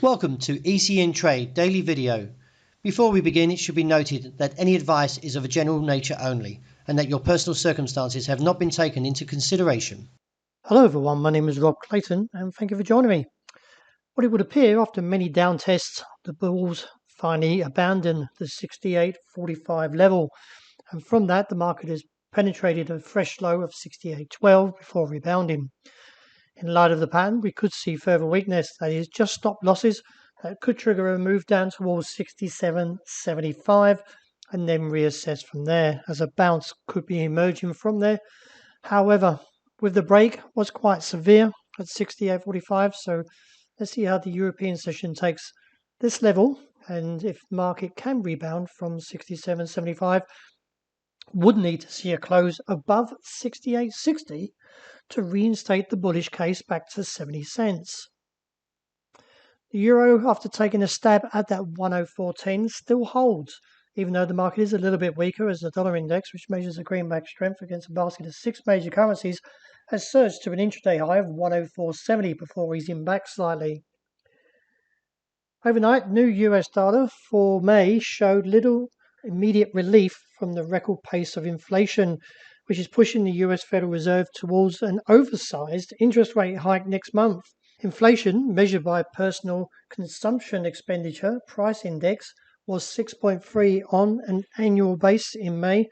Welcome to ECNTRADE daily video. Before we begin, it should be noted that any advice is of a general nature only and that your personal circumstances have not been taken into consideration. Hello everyone, my name is Rob Clayton and thank you for joining me. What it would appear after many down tests, the bulls finally abandoned the 68.45 level, and from that the market has penetrated a fresh low of 68.12 before rebounding. In light of the pattern, we could see further weakness, that is just stop losses that could trigger a move down towards 67.75 and then reassess from there, as a bounce could be emerging from there. However, with the break was quite severe at 68.45, so let's see how the European session takes this level, and if the market can rebound from 67.75, would need to see a close above 68.60 to reinstate the bullish case back to 70 cents. The euro, after taking a stab at that 104.10, still holds, even though the market is a little bit weaker, as the dollar index, which measures the greenback strength against a basket of 6 major currencies, has surged to an intraday high of 104.70 before easing back slightly. Overnight, new US data for May showed little immediate relief from the record pace of inflation, which is pushing the US Federal Reserve towards an oversized interest rate hike next month. Inflation, measured by personal consumption expenditure price index, was 6.3 on an annual basis in May,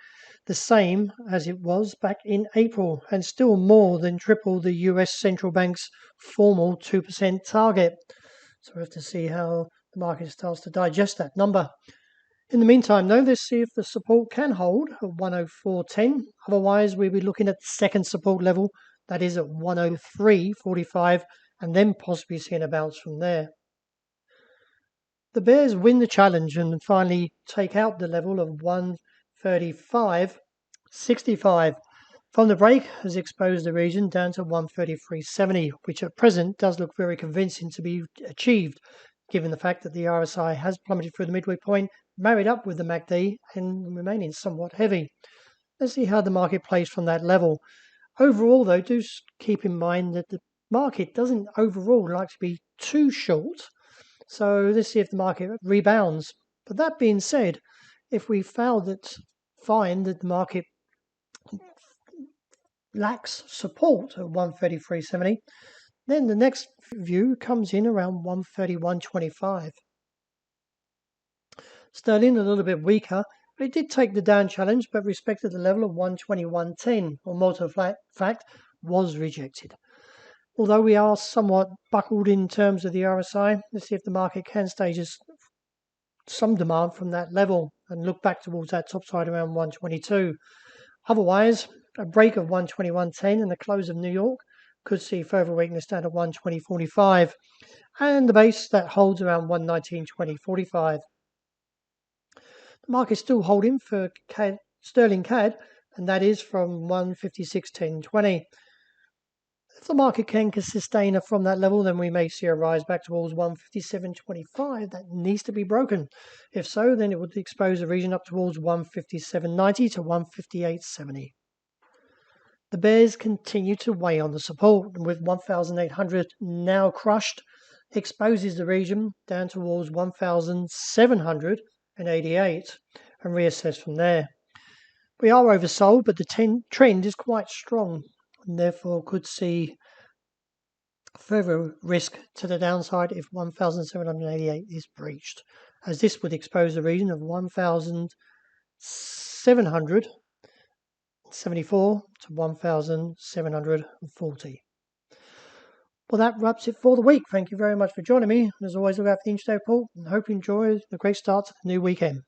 the same as it was back in April, and still more than triple the US Central Bank's formal 2% target. So we have to see how the market starts to digest that number. In the meantime, though, let's see if the support can hold at 104.10. Otherwise, we'll be looking at the second support level, that is at 103.45, and then possibly seeing a bounce from there. The bears win the challenge and finally take out the level of 135.65. From the break has exposed the region down to 133.70, which at present does look very convincing to be achieved, given the fact that the RSI has plummeted through the midway point, married up with the MACD and remaining somewhat heavy. Let's see how the market plays from that level. Overall, though, do keep in mind that the market doesn't overall like to be too short, so let's see if the market rebounds. But that being said, if we find that the market lacks support at 133.70, then the next view comes in around 131.25. Sterling a little bit weaker, but it did take the down challenge but respected the level of 121.10, or more to the fact, was rejected. Although we are somewhat buckled in terms of the RSI, let's see if the market can stage some demand from that level and look back towards that top side around 122. Otherwise, a break of 121.10 and the close of New York could see further weakness down to 120.45, and the base that holds around 119.20.45. The market is still holding for sterling CAD, and that is from 156.10.20. If the market can sustain from that level, then we may see a rise back towards 157.25. That needs to be broken. If so, then it would expose the region up towards 157.90 to 158.70. The bears continue to weigh on the support, and with 1,800 now crushed, exposes the region down towards 1,788 and reassess from there. We are oversold, but the trend is quite strong, and therefore could see further risk to the downside if 1,788 is breached, as this would expose the region of 1,774 to 1,740. Well, that wraps it for the week. Thank you very much for joining me. And as always, look out for the intraday report, and hope you enjoy the great start to the new weekend.